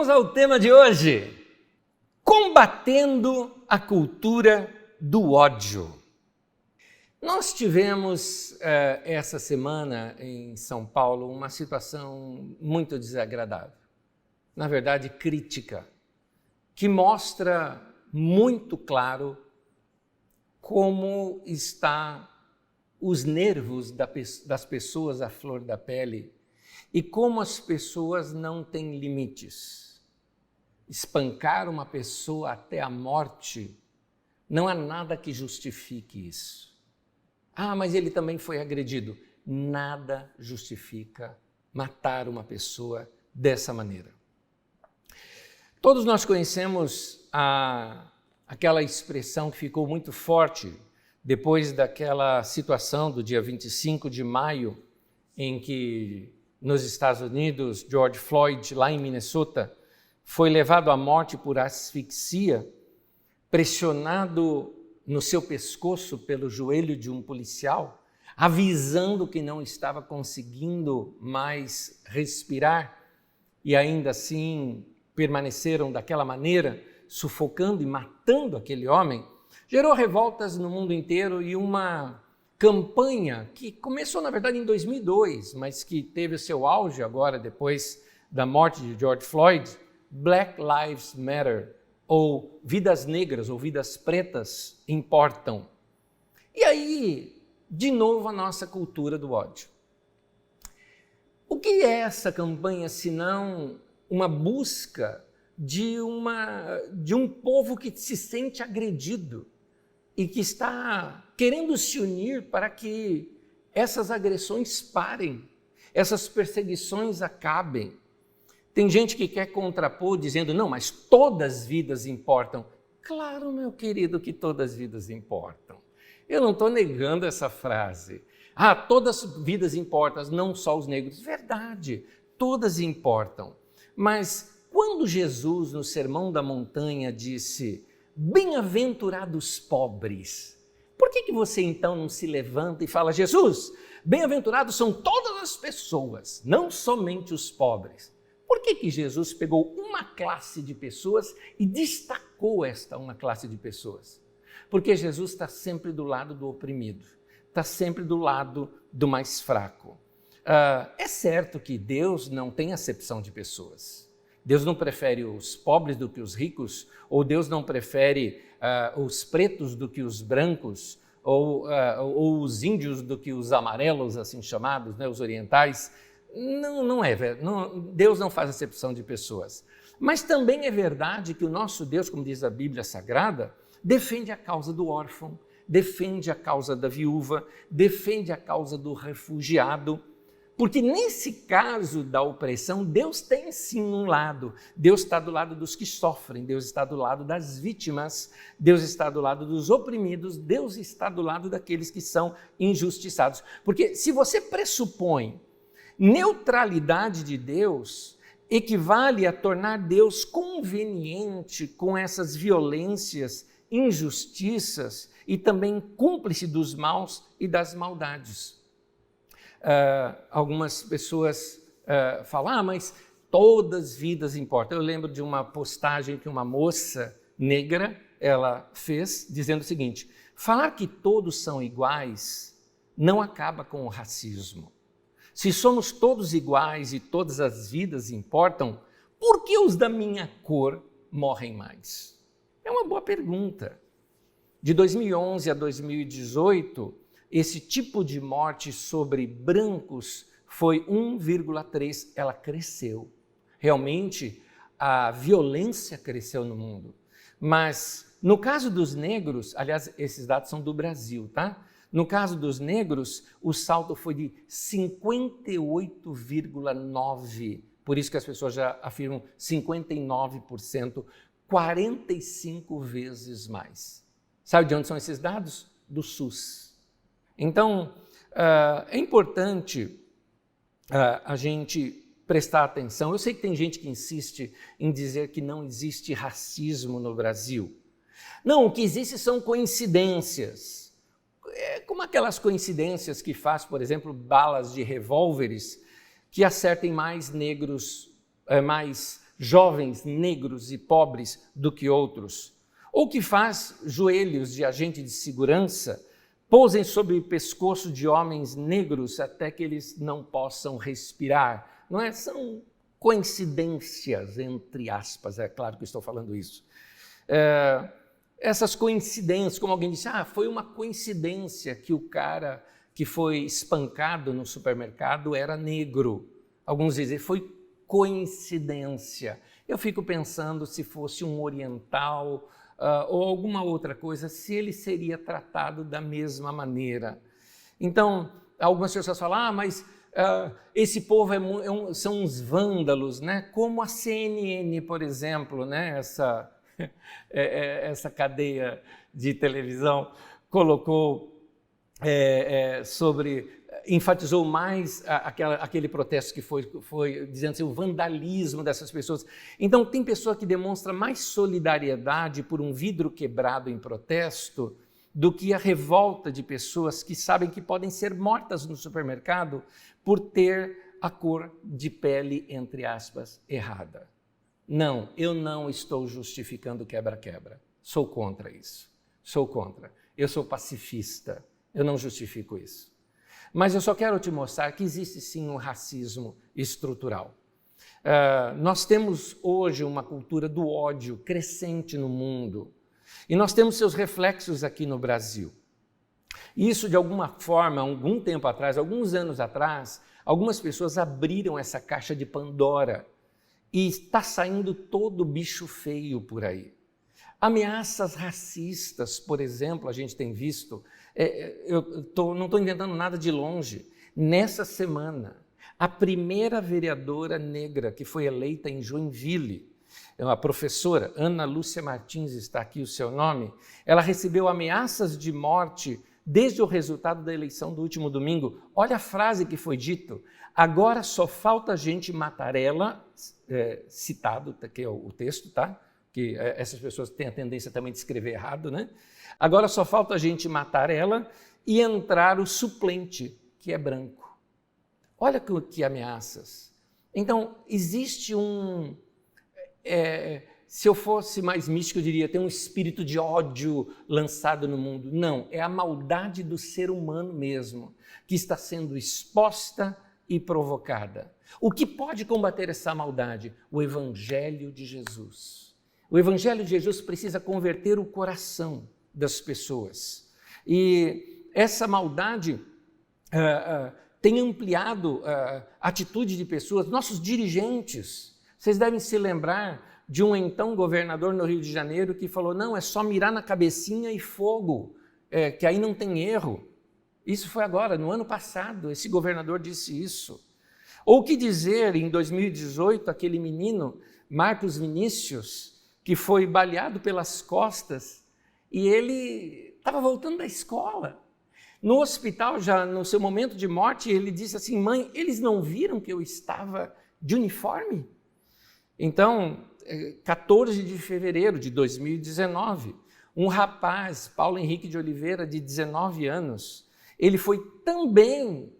Vamos ao tema de hoje: combatendo a cultura do ódio. Nós tivemos essa semana em São Paulo uma situação muito desagradável, na verdade crítica, que mostra muito claro como está os nervos das pessoas à flor da pele e como as pessoas não têm limites. Espancar uma pessoa até a morte, não há nada que justifique isso. Ah, mas ele também foi agredido. Nada justifica matar uma pessoa dessa maneira. Todos nós conhecemos aquela expressão que ficou muito forte depois daquela situação do dia 25 de maio, em que nos Estados Unidos, George Floyd, lá em Minnesota, foi levado à morte por asfixia, pressionado no seu pescoço pelo joelho de um policial, avisando que não estava conseguindo mais respirar, e ainda assim permaneceram daquela maneira, sufocando e matando aquele homem, gerou revoltas no mundo inteiro e uma campanha que começou, na verdade, em 2002, mas que teve o seu auge agora, depois da morte de George Floyd, Black Lives Matter, ou vidas negras ou vidas pretas importam. E aí, de novo, a nossa cultura do ódio. O que é essa campanha, senão uma busca de um povo que se sente agredido e que está querendo se unir para que essas agressões parem, essas perseguições acabem? Tem gente que quer contrapor dizendo, não, mas todas as vidas importam. Claro, meu querido, que todas as vidas importam. Eu não estou negando essa frase. Ah, todas as vidas importam, não só os negros. Verdade, todas importam. Mas quando Jesus, no Sermão da Montanha, disse, bem-aventurados pobres, por que você então não se levanta e fala, Jesus, bem-aventurados são todas as pessoas, não somente os pobres? Por que Jesus pegou uma classe de pessoas e destacou uma classe de pessoas? Porque Jesus está sempre do lado do oprimido, está sempre do lado do mais fraco. É certo que Deus não tem acepção de pessoas. Deus não prefere os pobres do que os ricos, ou Deus não prefere os pretos do que os brancos, ou os índios do que os amarelos, assim chamados, né, os orientais. Não é, Deus não faz acepção de pessoas. Mas também é verdade que o nosso Deus, como diz a Bíblia Sagrada, defende a causa do órfão, defende a causa da viúva, defende a causa do refugiado, porque nesse caso da opressão, Deus tem sim um lado. Deus está do lado dos que sofrem, Deus está do lado das vítimas, Deus está do lado dos oprimidos, Deus está do lado daqueles que são injustiçados. Porque se você pressupõe neutralidade de Deus, equivale a tornar Deus conveniente com essas violências, injustiças e também cúmplice dos maus e das maldades. Algumas pessoas falam, mas todas as vidas importam. Eu lembro de uma postagem que uma moça negra ela fez, dizendo o seguinte, falar que todos são iguais não acaba com o racismo. Se somos todos iguais e todas as vidas importam, por que os da minha cor morrem mais? É uma boa pergunta. De 2011 a 2018, esse tipo de morte sobre brancos foi 1,3, ela cresceu. Realmente, a violência cresceu no mundo. Mas, no caso dos negros, aliás, esses dados são do Brasil, tá? No caso dos negros, o salto foi de 58,9%. Por isso que as pessoas já afirmam 59%, 45 vezes mais. Sabe de onde são esses dados? Do SUS. Então, é importante a gente prestar atenção. Eu sei que tem gente que insiste em dizer que não existe racismo no Brasil. Não, o que existe são coincidências. Como aquelas coincidências que faz, por exemplo, balas de revólveres que acertem mais negros, mais jovens negros e pobres do que outros, ou que faz joelhos de agente de segurança pousem sobre o pescoço de homens negros até que eles não possam respirar. Não é? São coincidências, entre aspas, é claro que estou falando isso. Essas coincidências, como alguém disse, foi uma coincidência que o cara que foi espancado no supermercado era negro. Alguns dizem, foi coincidência. Eu fico pensando se fosse um oriental ou alguma outra coisa, se ele seria tratado da mesma maneira. Então, algumas pessoas falam, mas esse povo são uns vândalos, né? Como a CNN, por exemplo, né? Essa cadeia de televisão colocou enfatizou mais aquele protesto que foi dizendo assim, o vandalismo dessas pessoas. Então, tem pessoa que demonstra mais solidariedade por um vidro quebrado em protesto do que a revolta de pessoas que sabem que podem ser mortas no supermercado por ter a cor de pele, entre aspas, errada. Não, eu não estou justificando quebra-quebra. Sou contra isso. Sou contra. Eu sou pacifista. Eu não justifico isso. Mas eu só quero te mostrar que existe sim um racismo estrutural. Nós temos hoje uma cultura do ódio crescente no mundo e nós temos seus reflexos aqui no Brasil. Isso, de alguma forma, algum tempo atrás, alguns anos atrás, algumas pessoas abriram essa caixa de Pandora e está saindo todo bicho feio por aí. Ameaças racistas, por exemplo, a gente tem visto. Não estou inventando nada de longe. Nessa semana, a primeira vereadora negra que foi eleita em Joinville, a professora Ana Lúcia Martins, está aqui o seu nome, ela recebeu ameaças de morte desde o resultado da eleição do último domingo. Olha a frase que foi dito: agora só falta gente matar ela, citado, que é o texto, tá? Que essas pessoas têm a tendência também de escrever errado, né? Agora só falta a gente matar ela e entrar o suplente, que é branco. Olha que ameaças. Então, existe se eu fosse mais místico, eu diria, tem um espírito de ódio lançado no mundo. Não, é a maldade do ser humano mesmo, que está sendo exposta e provocada. O que pode combater essa maldade? O Evangelho de Jesus. O Evangelho de Jesus precisa converter o coração das pessoas. E essa maldade tem ampliado a atitude de pessoas, nossos dirigentes. Vocês devem se lembrar de um então governador no Rio de Janeiro que falou, não, é só mirar na cabecinha e fogo, que aí não tem erro. Isso foi agora, no ano passado, esse governador disse isso. Ou o que dizer, em 2018, aquele menino, Marcos Vinícius, que foi baleado pelas costas e ele estava voltando da escola. No hospital, já no seu momento de morte, ele disse assim, mãe, eles não viram que eu estava de uniforme? Então, 14 de fevereiro de 2019, um rapaz, Paulo Henrique de Oliveira, de 19 anos, ele foi também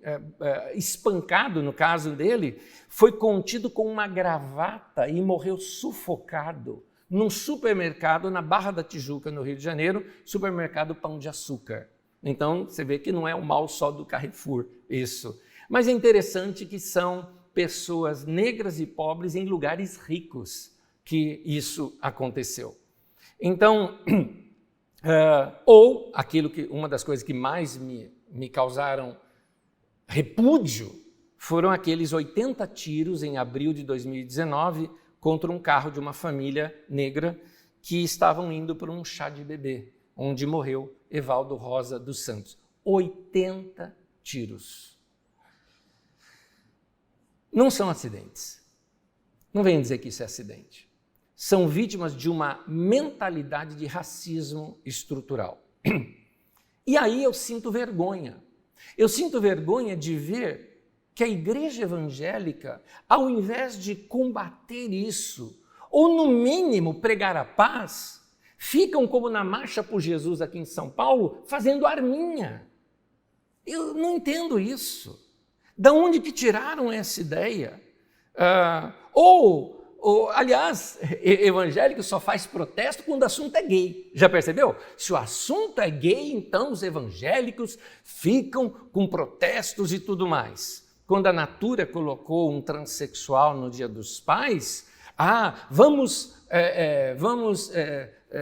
espancado, no caso dele, foi contido com uma gravata e morreu sufocado num supermercado na Barra da Tijuca, no Rio de Janeiro, supermercado Pão de Açúcar. Então, você vê que não é o mal só do Carrefour, isso. Mas é interessante que são pessoas negras e pobres em lugares ricos que isso aconteceu. Então, ou aquilo que uma das coisas que mais me causaram repúdio foram aqueles 80 tiros em abril de 2019 contra um carro de uma família negra que estavam indo para um chá de bebê, onde morreu Evaldo Rosa dos Santos. 80 tiros. Não são acidentes. Não venham dizer que isso é acidente. São vítimas de uma mentalidade de racismo estrutural. E aí eu sinto vergonha. Eu sinto vergonha de ver que a igreja evangélica, ao invés de combater isso, ou no mínimo pregar a paz, ficam como na Marcha por Jesus aqui em São Paulo, fazendo arminha. Eu não entendo isso. Da onde que tiraram essa ideia? Ou Aliás, evangélico só faz protesto quando o assunto é gay. Já percebeu? Se o assunto é gay, então os evangélicos ficam com protestos e tudo mais. Quando a Natura colocou um transexual no Dia dos Pais, vamos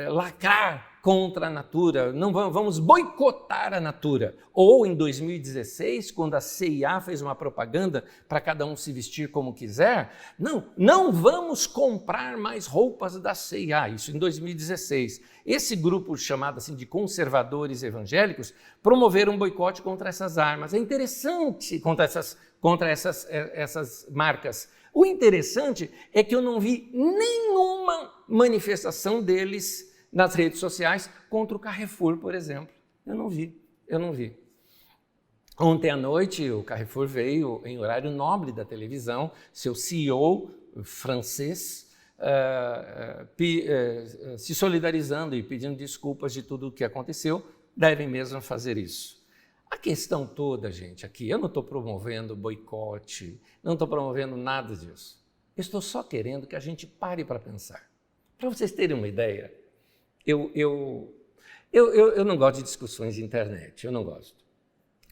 lacrar contra a Natura, não vamos boicotar a Natura. Ou em 2016, quando a CIA fez uma propaganda para cada um se vestir como quiser, não vamos comprar mais roupas da CIA, isso em 2016. Esse grupo chamado assim de conservadores evangélicos promoveram um boicote contra essas armas. É interessante contra essas marcas. O interessante é que eu não vi nenhuma manifestação deles nas redes sociais contra o Carrefour, por exemplo. Eu não vi. Ontem à noite, o Carrefour veio em horário nobre da televisão, seu CEO francês, se solidarizando e pedindo desculpas de tudo o que aconteceu, devem mesmo fazer isso. A questão toda, gente, aqui, eu não estou promovendo boicote, não estou promovendo nada disso. Eu estou só querendo que a gente pare para pensar. Para vocês terem uma ideia, eu não gosto de discussões de internet, eu não gosto.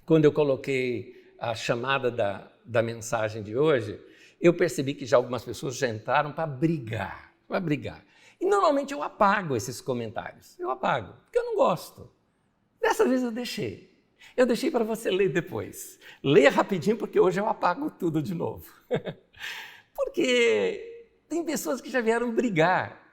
Quando eu coloquei a chamada da mensagem de hoje, eu percebi que já algumas pessoas já entraram para brigar. E normalmente eu apago esses comentários, porque eu não gosto. Dessa vez eu deixei. Eu deixei para você ler depois. Leia rapidinho, porque hoje eu apago tudo de novo. Porque tem pessoas que já vieram brigar.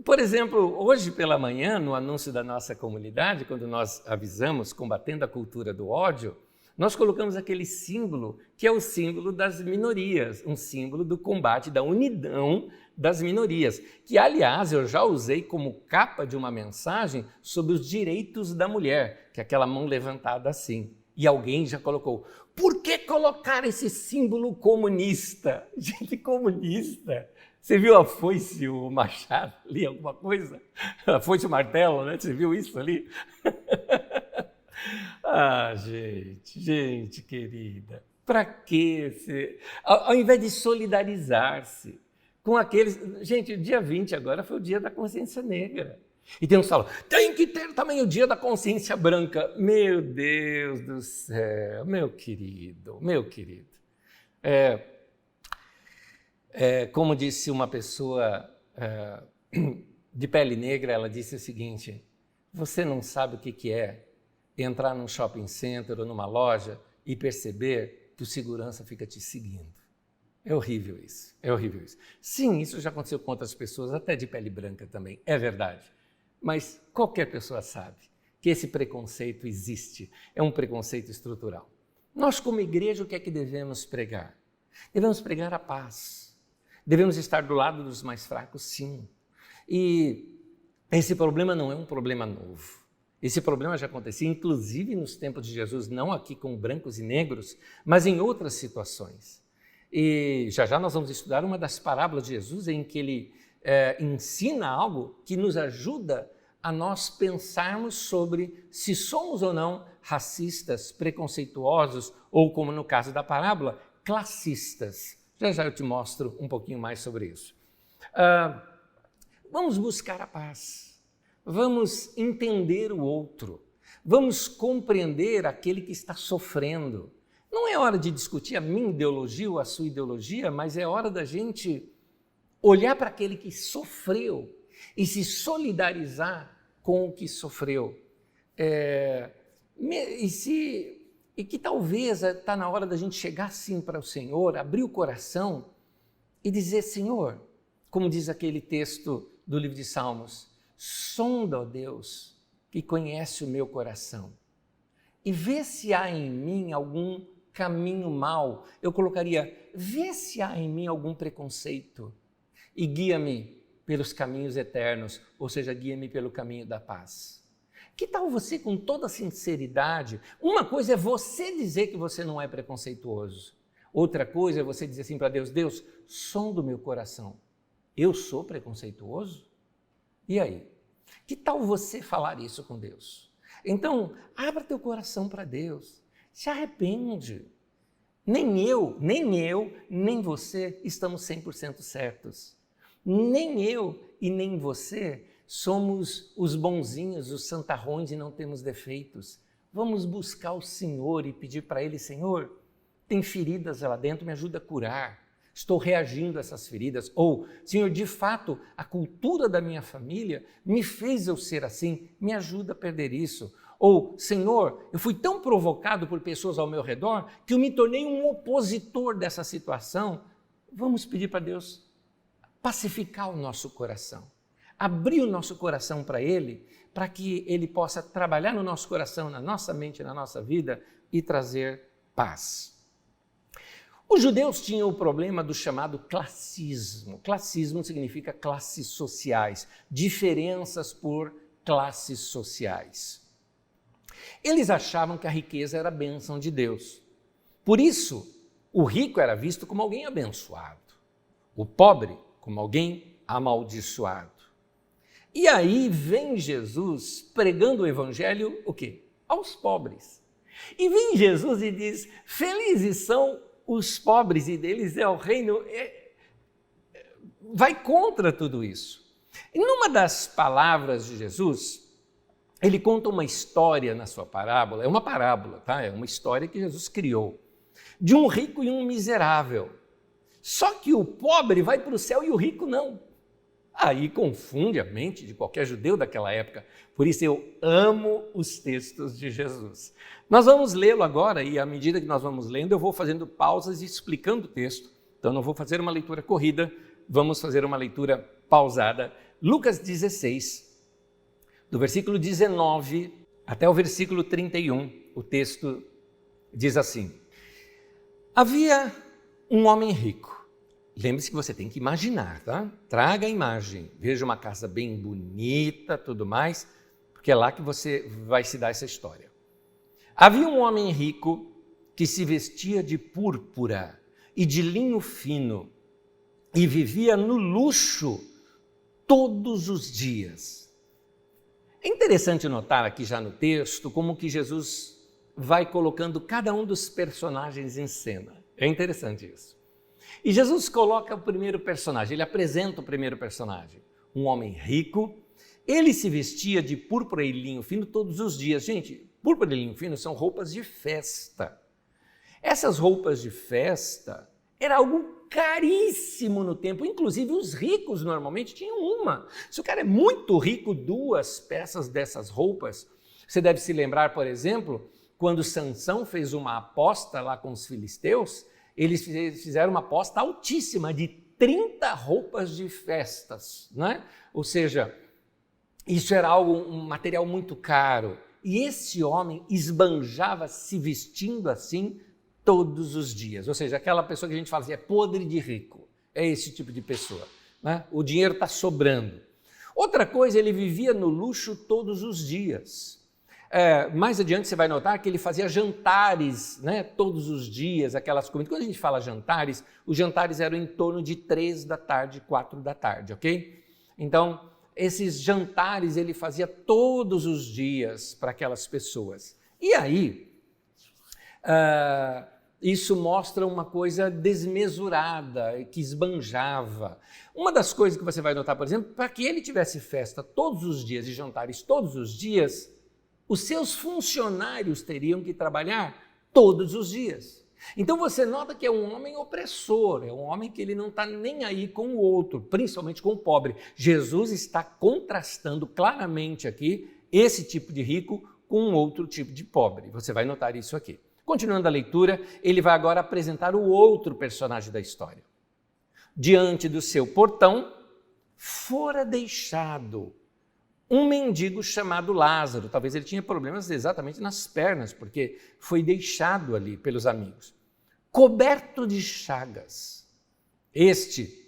Por exemplo, hoje pela manhã, no anúncio da nossa comunidade, quando nós avisamos combatendo a cultura do ódio, nós colocamos aquele símbolo que é o símbolo das minorias, um símbolo do combate, da unidão das minorias, que, aliás, eu já usei como capa de uma mensagem sobre os direitos da mulher, que é aquela mão levantada assim. E alguém já colocou, por que colocar esse símbolo comunista? Gente, comunista? Você viu a foice, o machado ali, alguma coisa? A foice, o martelo, né? Você viu isso ali? Gente querida, para que ao invés de solidarizar-se com aqueles... Gente, o dia 20 agora foi o dia da consciência negra. E tem uns que falam, tem que ter também o dia da consciência branca. Meu Deus do céu, meu querido. Como disse uma pessoa de pele negra, ela disse o seguinte, você não sabe o que é entrar num shopping center ou numa loja e perceber que o segurança fica te seguindo. É horrível isso. Sim, isso já aconteceu com outras pessoas, até de pele branca também, é verdade. Mas qualquer pessoa sabe que esse preconceito existe, é um preconceito estrutural. Nós, como igreja, o que é que devemos pregar? Devemos pregar a paz. Devemos estar do lado dos mais fracos, sim. E esse problema não é um problema novo. Esse problema já acontecia, inclusive, nos tempos de Jesus, não aqui com brancos e negros, mas em outras situações. E já nós vamos estudar uma das parábolas de Jesus em que ele ensina algo que nos ajuda a nós pensarmos sobre se somos ou não racistas, preconceituosos ou, como no caso da parábola, classistas. Já eu te mostro um pouquinho mais sobre isso. Vamos buscar a paz. Vamos entender o outro, vamos compreender aquele que está sofrendo. Não é hora de discutir a minha ideologia ou a sua ideologia, mas é hora da gente olhar para aquele que sofreu e se solidarizar com o que sofreu. E que talvez está na hora da gente chegar sim para o Senhor, abrir o coração e dizer, Senhor, como diz aquele texto do livro de Salmos, sonda, ó Deus, que conhece o meu coração, e vê se há em mim algum caminho mau. Eu colocaria, vê se há em mim algum preconceito, e guia-me pelos caminhos eternos, ou seja, guia-me pelo caminho da paz. Que tal você, com toda sinceridade, uma coisa é você dizer que você não é preconceituoso, outra coisa é você dizer assim para Deus, Deus, sonda o meu coração, eu sou preconceituoso? E aí? Que tal você falar isso com Deus? Então, abra teu coração para Deus. Se arrepende. Nem eu, nem você estamos 100% certos. Nem eu e nem você somos os bonzinhos, os santarrões e não temos defeitos. Vamos buscar o Senhor e pedir para Ele: Senhor, tem feridas lá dentro, me ajuda a curar. Estou reagindo a essas feridas. Ou, Senhor, de fato, a cultura da minha família me fez eu ser assim, me ajuda a perder isso. Ou, Senhor, eu fui tão provocado por pessoas ao meu redor que eu me tornei um opositor dessa situação. Vamos pedir para Deus pacificar o nosso coração, abrir o nosso coração para Ele, para que Ele possa trabalhar no nosso coração, na nossa mente, na nossa vida e trazer paz. Os judeus tinham o problema do chamado classismo. Classismo significa classes sociais, diferenças por classes sociais. Eles achavam que a riqueza era a bênção de Deus. Por isso, o rico era visto como alguém abençoado, o pobre como alguém amaldiçoado. E aí vem Jesus pregando o evangelho, o quê? Aos pobres. E vem Jesus e diz: felizes são os pobres e deles é o reino. Vai contra tudo isso. E numa das palavras de Jesus, ele conta uma história na sua parábola, é uma parábola, tá? É uma história que Jesus criou, de um rico e um miserável. Só que o pobre vai para o céu e o rico não. Aí confunde a mente de qualquer judeu daquela época. Por isso eu amo os textos de Jesus. Nós vamos lê-lo agora e à medida que nós vamos lendo, eu vou fazendo pausas e explicando o texto. Então não vou fazer uma leitura corrida, vamos fazer uma leitura pausada. Lucas 16, do versículo 19 até o versículo 31, o texto diz assim: havia um homem rico. Lembre-se que você tem que imaginar, tá? Traga a imagem, veja uma casa bem bonita, tudo mais, porque é lá que você vai se dar essa história. Havia um homem rico que se vestia de púrpura e de linho fino e vivia no luxo todos os dias. É interessante notar aqui já no texto como que Jesus vai colocando cada um dos personagens em cena. É interessante isso. E Jesus coloca o primeiro personagem, ele apresenta o primeiro personagem, um homem rico. Ele se vestia de púrpura e linho fino todos os dias. Gente, púrpura e linho fino são roupas de festa. Essas roupas de festa era algo caríssimo no tempo, inclusive os ricos normalmente tinham uma. Se o cara é muito rico, 2 peças dessas roupas. Você deve se lembrar, por exemplo, quando Sansão fez uma aposta lá com os filisteus, eles fizeram uma aposta altíssima de 30 roupas de festas, né? Ou seja, isso era um material muito caro. E esse homem esbanjava se vestindo assim todos os dias. Ou seja, aquela pessoa que a gente fala assim, é podre de rico. É esse tipo de pessoa, né? O dinheiro está sobrando. Outra coisa, ele vivia no luxo todos os dias. Mais adiante você vai notar que ele fazia jantares, né, todos os dias, aquelas comidas. Quando a gente fala jantares, os jantares eram em torno de 3 da tarde, 4 da tarde, ok? Então, esses jantares ele fazia todos os dias para aquelas pessoas. E aí, isso mostra uma coisa desmesurada, que esbanjava. Uma das coisas que você vai notar, por exemplo, para que ele tivesse festa todos os dias e jantares todos os dias, os seus funcionários teriam que trabalhar todos os dias. Então você nota que é um homem opressor, é um homem que ele não está nem aí com o outro, principalmente com o pobre. Jesus está contrastando claramente aqui esse tipo de rico com um outro tipo de pobre. Você vai notar isso aqui. Continuando a leitura, ele vai agora apresentar o outro personagem da história. Diante do seu portão, fora deixado um mendigo chamado Lázaro. Talvez ele tinha problemas exatamente nas pernas, porque foi deixado ali pelos amigos. Coberto de chagas. Este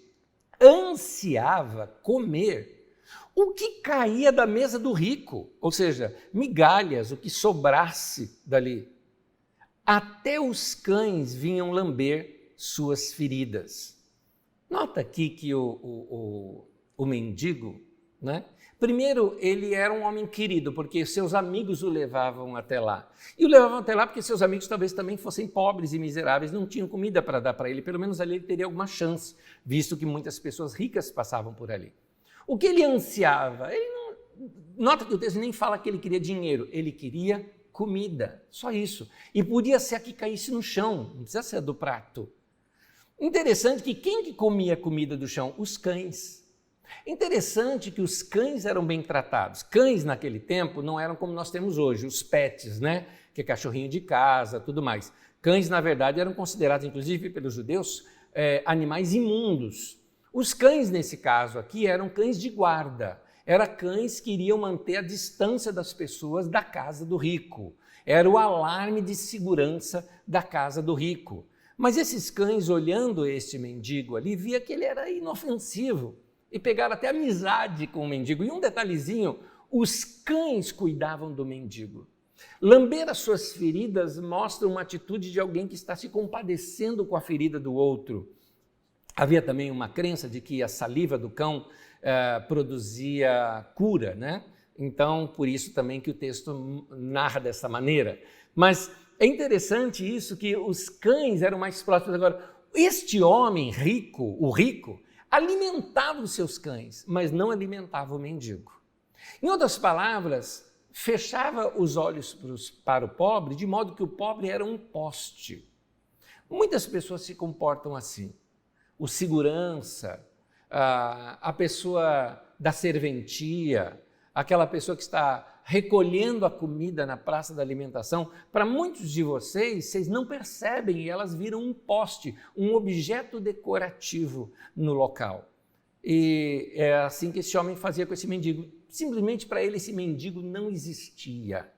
ansiava comer o que caía da mesa do rico, ou seja, migalhas, o que sobrasse dali. Até os cães vinham lamber suas feridas. Nota aqui que o mendigo, né, Primeiro, ele era um homem querido, porque seus amigos o levavam até lá. E o levavam até lá porque seus amigos talvez também fossem pobres e miseráveis, não tinham comida para dar para ele. Pelo menos ali ele teria alguma chance, visto que muitas pessoas ricas passavam por ali. O que ele ansiava? Nota que o texto nem fala que ele queria dinheiro, ele queria comida, só isso. E podia ser a que caísse no chão, não precisa ser a do prato. Interessante que quem que comia a comida do chão? Os cães. Interessante que os cães eram bem tratados. Cães naquele tempo não eram como nós temos hoje, os pets, né? Que é cachorrinho de casa, tudo mais. Cães, na verdade, eram considerados, inclusive pelos judeus, animais imundos. Os cães, nesse caso aqui, eram cães de guarda. Eram cães que iriam manter a distância das pessoas da casa do rico. Era o alarme de segurança da casa do rico. Mas esses cães, olhando este mendigo ali, via que ele era inofensivo e pegaram até amizade com o mendigo. E um detalhezinho, os cães cuidavam do mendigo. Lamber as suas feridas mostra uma atitude de alguém que está se compadecendo com a ferida do outro. Havia também uma crença de que a saliva do cão produzia cura, né? Então, por isso também que o texto narra dessa maneira. Mas é interessante isso, que os cães eram mais próximos. Agora, este homem rico, o rico, alimentava os seus cães, mas não alimentava o mendigo. Em outras palavras, fechava os olhos para o pobre, de modo que o pobre era um poste. Muitas pessoas se comportam assim. O segurança, a pessoa da serventia, aquela pessoa que está recolhendo a comida na praça da alimentação, para muitos de vocês não percebem e elas viram um poste, um objeto decorativo no local. E é assim que esse homem fazia com esse mendigo. Simplesmente para ele esse mendigo não existia.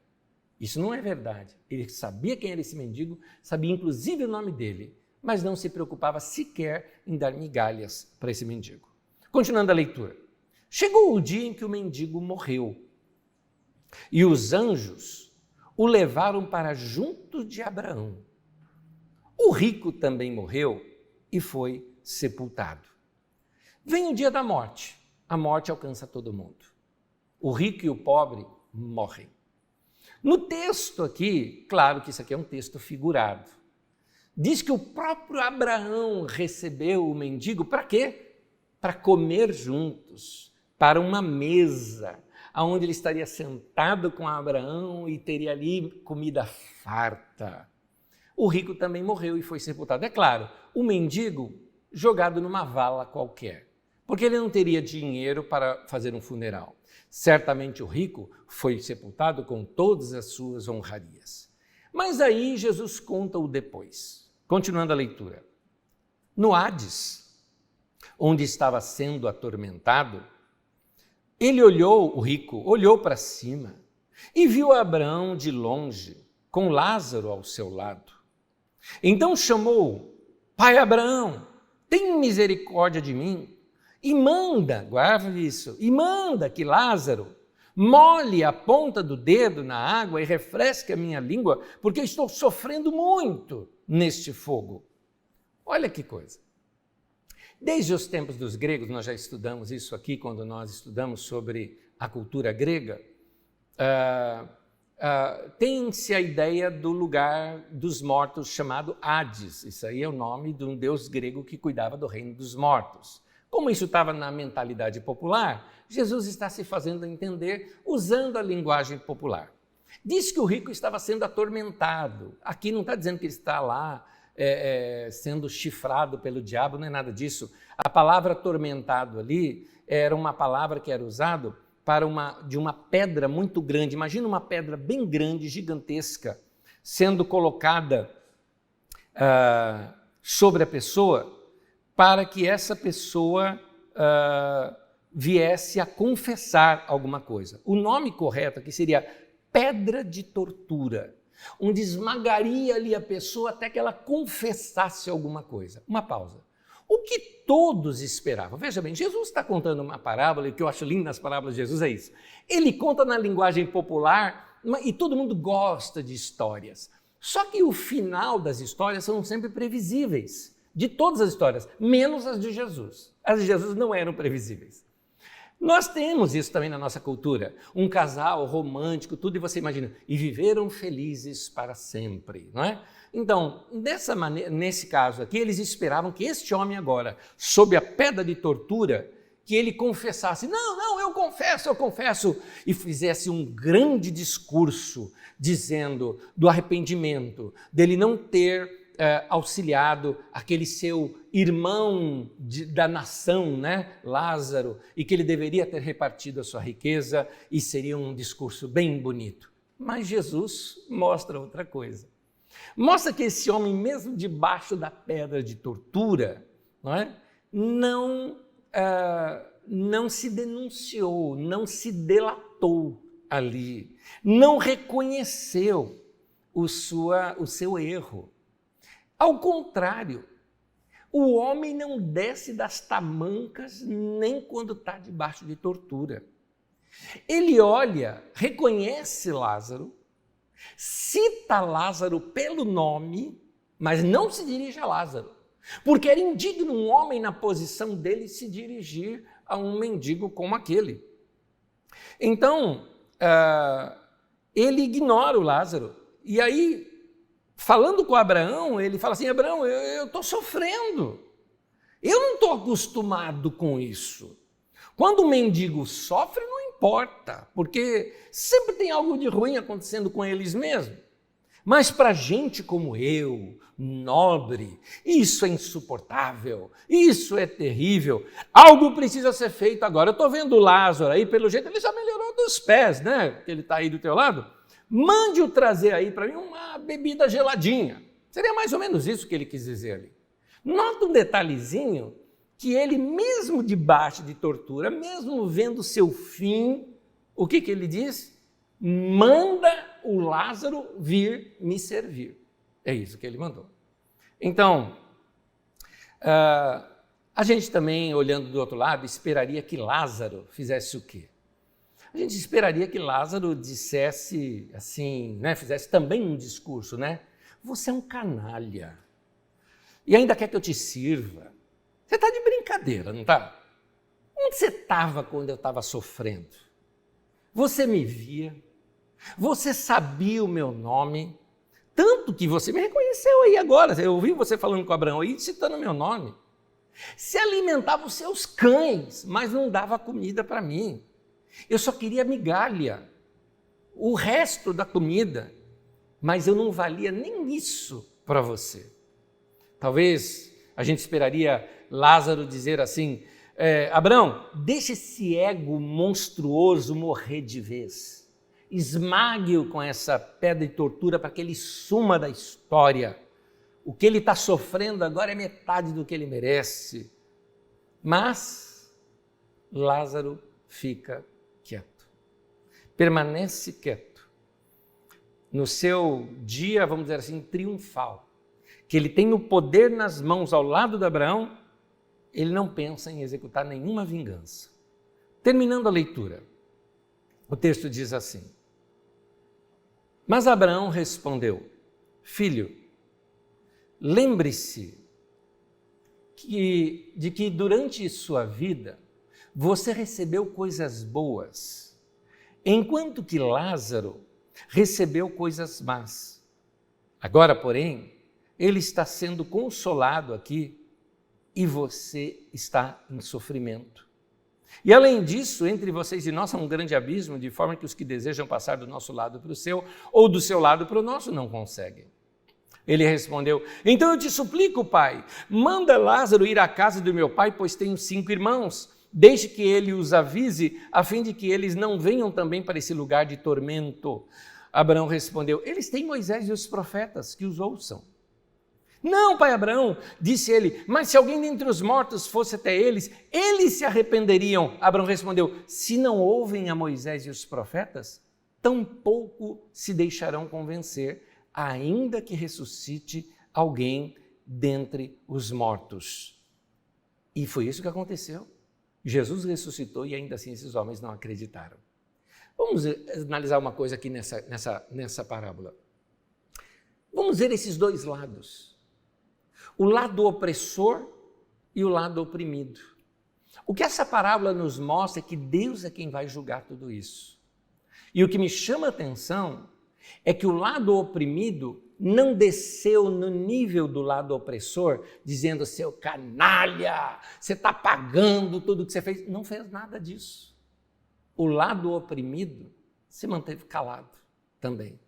Isso não é verdade. Ele sabia quem era esse mendigo, sabia inclusive o nome dele, mas não se preocupava sequer em dar migalhas para esse mendigo. Continuando a leitura. Chegou o dia em que o mendigo morreu. E os anjos o levaram para junto de Abraão. O rico também morreu e foi sepultado. Vem o dia da morte. A morte alcança todo mundo. O rico e o pobre morrem. No texto aqui, claro que isso aqui é um texto figurado. Diz que o próprio Abraão recebeu o mendigo para quê? Para comer juntos, para uma mesa, onde ele estaria sentado com Abraão e teria ali comida farta. O rico também morreu e foi sepultado. É claro, o mendigo jogado numa vala qualquer, porque ele não teria dinheiro para fazer um funeral. Certamente o rico foi sepultado com todas as suas honrarias. Mas aí Jesus conta o depois. Continuando a leitura. No Hades, onde estava sendo atormentado, ele olhou, o rico, olhou para cima e viu Abraão de longe, com Lázaro ao seu lado. Então chamou: Pai Abraão, tem misericórdia de mim e manda, guarda isso, e manda que Lázaro molhe a ponta do dedo na água e refresque a minha língua, porque eu estou sofrendo muito neste fogo. Olha que coisa. Desde os tempos dos gregos, nós já estudamos isso aqui quando nós estudamos sobre a cultura grega, tem-se a ideia do lugar dos mortos chamado Hades. Isso aí é o nome de um deus grego que cuidava do reino dos mortos. Como isso estava na mentalidade popular, Jesus está se fazendo entender usando a linguagem popular. Diz que o rico estava sendo atormentado. Aqui não está dizendo que ele está lá sendo chifrado pelo diabo, não é nada disso. A palavra atormentado ali era uma palavra que era usada de uma pedra muito grande. Imagina uma pedra bem grande, gigantesca, sendo colocada sobre a pessoa para que essa pessoa viesse a confessar alguma coisa. O nome correto aqui seria pedra de tortura, onde esmagaria ali a pessoa até que ela confessasse alguma coisa. Uma pausa. O que todos esperavam? Veja bem, Jesus está contando uma parábola, e o que eu acho lindo nas parábolas de Jesus é isso. Ele conta na linguagem popular e todo mundo gosta de histórias. Só que o final das histórias são sempre previsíveis, de todas as histórias, menos as de Jesus. As de Jesus não eram previsíveis. Nós temos isso também na nossa cultura. Um casal romântico, tudo, e você imagina, e viveram felizes para sempre, não é? Então, dessa maneira, nesse caso aqui, eles esperavam que este homem agora, sob a pedra de tortura, que ele confessasse, não, eu confesso, e fizesse um grande discurso dizendo do arrependimento, dele não ter auxiliado aquele seu irmão da nação, né, Lázaro, e que ele deveria ter repartido a sua riqueza, e seria um discurso bem bonito. Mas Jesus mostra outra coisa. Mostra que esse homem, mesmo debaixo da pedra de tortura, não se denunciou, não se delatou ali, não reconheceu o seu erro. Ao contrário, o homem não desce das tamancas nem quando está debaixo de tortura. Ele olha, reconhece Lázaro, cita Lázaro pelo nome, mas não se dirige a Lázaro, porque era indigno um homem na posição dele se dirigir a um mendigo como aquele. Então, ele ignora o Lázaro, e aí, falando com Abraão, ele fala assim, Abraão, eu estou sofrendo, eu não estou acostumado com isso. Quando o mendigo sofre, não importa, porque sempre tem algo de ruim acontecendo com eles mesmos. Mas para gente como eu, nobre, isso é insuportável, isso é terrível, algo precisa ser feito agora. Eu estou vendo o Lázaro aí, pelo jeito ele já melhorou dos pés, né? Ele está aí do teu lado. Mande-o trazer aí para mim uma bebida geladinha. Seria mais ou menos isso que ele quis dizer ali. Nota um detalhezinho, que ele mesmo debaixo de tortura, mesmo vendo seu fim, o que ele diz? Manda o Lázaro vir me servir. É isso que ele mandou. Então, a gente também, olhando do outro lado, esperaria que Lázaro fizesse o quê? A gente esperaria que Lázaro dissesse assim, né, fizesse também um discurso, né? Você é um canalha e ainda quer que eu te sirva. Você está de brincadeira, não está? Onde você estava quando eu estava sofrendo? Você me via, você sabia o meu nome, tanto que você me reconheceu aí agora. Eu ouvi você falando com Abraão aí, citando o meu nome. Se alimentava os seus cães, mas não dava comida para mim. Eu só queria migalha, o resto da comida, mas eu não valia nem isso para você. Talvez a gente esperaria Lázaro dizer assim, Abraão, deixa esse ego monstruoso morrer de vez. Esmague-o com essa pedra de tortura para que ele suma da história. O que ele está sofrendo agora é metade do que ele merece. Mas Lázaro fica quieto, permanece quieto. No seu dia, vamos dizer assim, triunfal, que ele tem o poder nas mãos ao lado de Abraão, ele não pensa em executar nenhuma vingança. Terminando a leitura, o texto diz assim, mas Abraão respondeu, filho, lembre-se de que durante sua vida você recebeu coisas boas, enquanto que Lázaro recebeu coisas más. Agora, porém, ele está sendo consolado aqui e você está em sofrimento. E além disso, entre vocês e nós há um grande abismo, de forma que os que desejam passar do nosso lado para o seu, ou do seu lado para o nosso, não conseguem. Ele respondeu, então eu te suplico, pai, manda Lázaro ir à casa do meu pai, pois tenho 5 irmãos. Deixe que ele os avise, a fim de que eles não venham também para esse lugar de tormento. Abraão respondeu, eles têm Moisés e os profetas, que os ouçam. Não, pai Abraão, disse ele, mas se alguém dentre os mortos fosse até eles, eles se arrependeriam. Abraão respondeu, se não ouvem a Moisés e os profetas, tampouco se deixarão convencer, ainda que ressuscite alguém dentre os mortos. E foi isso que aconteceu. Jesus ressuscitou e ainda assim esses homens não acreditaram. Vamos analisar uma coisa aqui nessa parábola. Vamos ver esses dois lados. O lado opressor e o lado oprimido. O que essa parábola nos mostra é que Deus é quem vai julgar tudo isso. E o que me chama a atenção é que o lado oprimido não desceu no nível do lado opressor, dizendo, seu canalha, você está pagando tudo que você fez. Não fez nada disso. O lado oprimido se manteve calado também.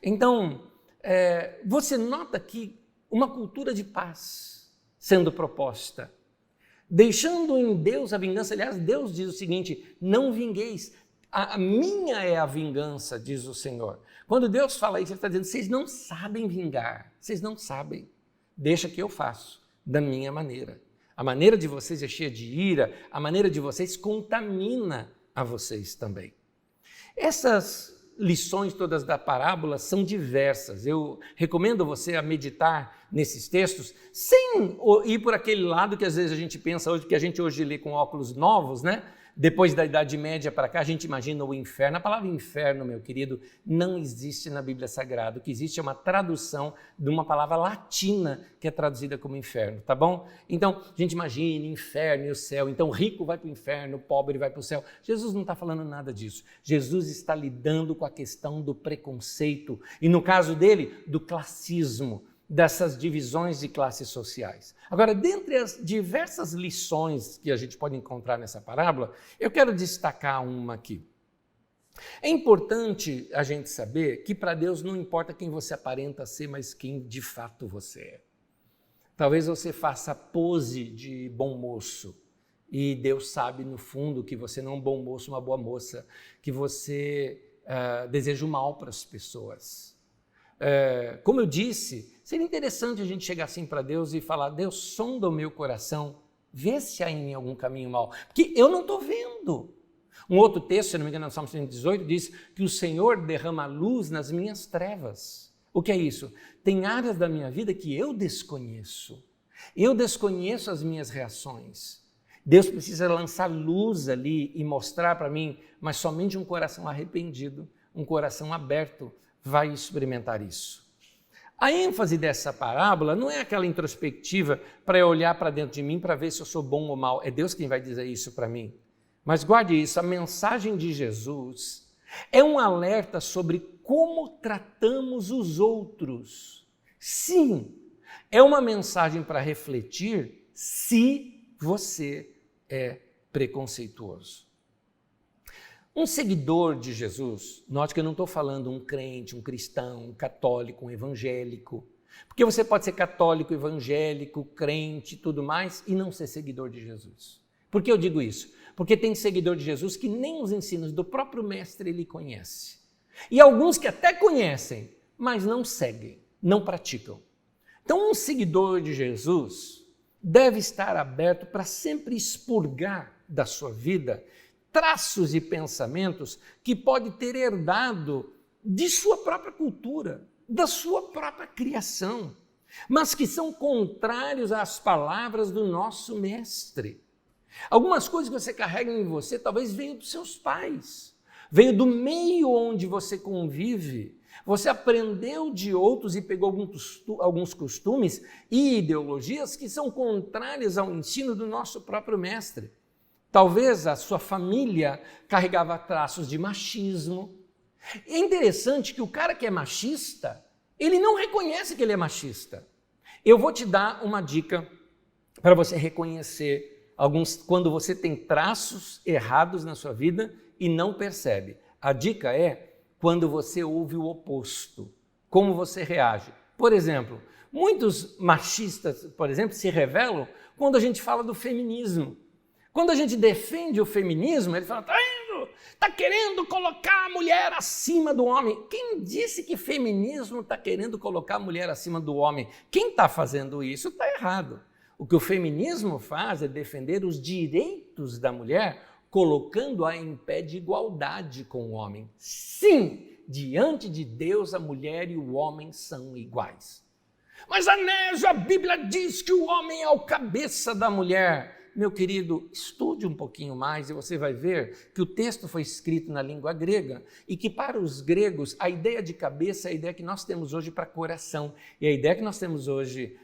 Então, você nota aqui uma cultura de paz sendo proposta, deixando em Deus a vingança. Aliás, Deus diz o seguinte, não vingueis, a minha é a vingança, diz o Senhor. Quando Deus fala isso, Ele está dizendo, vocês não sabem vingar, vocês não sabem, deixa que eu faço, da minha maneira. A maneira de vocês é cheia de ira, a maneira de vocês contamina a vocês também. Essas lições todas da parábola são diversas. Eu recomendo você a meditar nesses textos, sem ir por aquele lado que às vezes a gente pensa hoje, que a gente hoje lê com óculos novos, né? Depois da Idade Média para cá, a gente imagina o inferno. A palavra inferno, meu querido, não existe na Bíblia Sagrada. O que existe é uma tradução de uma palavra latina que é traduzida como inferno, tá bom? Então, a gente imagina inferno e o céu. Então, rico vai para o inferno, pobre vai para o céu. Jesus não está falando nada disso. Jesus está lidando com a questão do preconceito e, no caso dele, do classismo, dessas divisões de classes sociais. Agora, dentre as diversas lições que a gente pode encontrar nessa parábola, eu quero destacar uma aqui. É importante a gente saber que para Deus não importa quem você aparenta ser, mas quem de fato você é. Talvez você faça pose de bom moço e Deus sabe no fundo que você não é um bom moço, uma boa moça, que você deseja o mal para as pessoas. Como eu disse, seria interessante a gente chegar assim para Deus e falar, Deus, sonda o meu coração, vê se há em mim algum caminho mau, porque eu não estou vendo. Um outro texto, se não me engano, no Salmo 118, diz que o Senhor derrama luz nas minhas trevas. O que é isso? Tem áreas da minha vida que eu desconheço as minhas reações. Deus precisa lançar luz ali e mostrar para mim, mas somente um coração arrependido, um coração aberto, vai experimentar isso. A ênfase dessa parábola não é aquela introspectiva para eu olhar para dentro de mim para ver se eu sou bom ou mal. É Deus quem vai dizer isso para mim. Mas guarde isso, a mensagem de Jesus é um alerta sobre como tratamos os outros. Sim, é uma mensagem para refletir se você é preconceituoso. Um seguidor de Jesus, note que eu não estou falando um crente, um cristão, um católico, um evangélico, porque você pode ser católico, evangélico, crente e tudo mais e não ser seguidor de Jesus. Por que eu digo isso? Porque tem seguidor de Jesus que nem os ensinos do próprio mestre ele conhece. E alguns que até conhecem, mas não seguem, não praticam. Então um seguidor de Jesus deve estar aberto para sempre expurgar da sua vida traços e pensamentos que pode ter herdado de sua própria cultura, da sua própria criação, mas que são contrários às palavras do nosso mestre. Algumas coisas que você carrega em você talvez venham dos seus pais, veio do meio onde você convive, você aprendeu de outros e pegou alguns costumes e ideologias que são contrárias ao ensino do nosso próprio mestre. Talvez a sua família carregava traços de machismo. É interessante que o cara que é machista, ele não reconhece que ele é machista. Eu vou te dar uma dica para você reconhecer quando você tem traços errados na sua vida e não percebe. A dica é quando você ouve o oposto, como você reage. Por exemplo, muitos machistas, por exemplo, se revelam quando a gente fala do feminismo. Quando a gente defende o feminismo, ele fala, está querendo colocar a mulher acima do homem. Quem disse que feminismo está querendo colocar a mulher acima do homem? Quem está fazendo isso está errado. O que o feminismo faz é defender os direitos da mulher, colocando-a em pé de igualdade com o homem. Sim, diante de Deus, a mulher e o homem são iguais. Mas, Anésio, a Bíblia diz que o homem é o cabeça da mulher. Meu querido, estude um pouquinho mais e você vai ver que o texto foi escrito na língua grega e que para os gregos a ideia de cabeça é a ideia que nós temos hoje para coração. E a ideia que nós temos hoje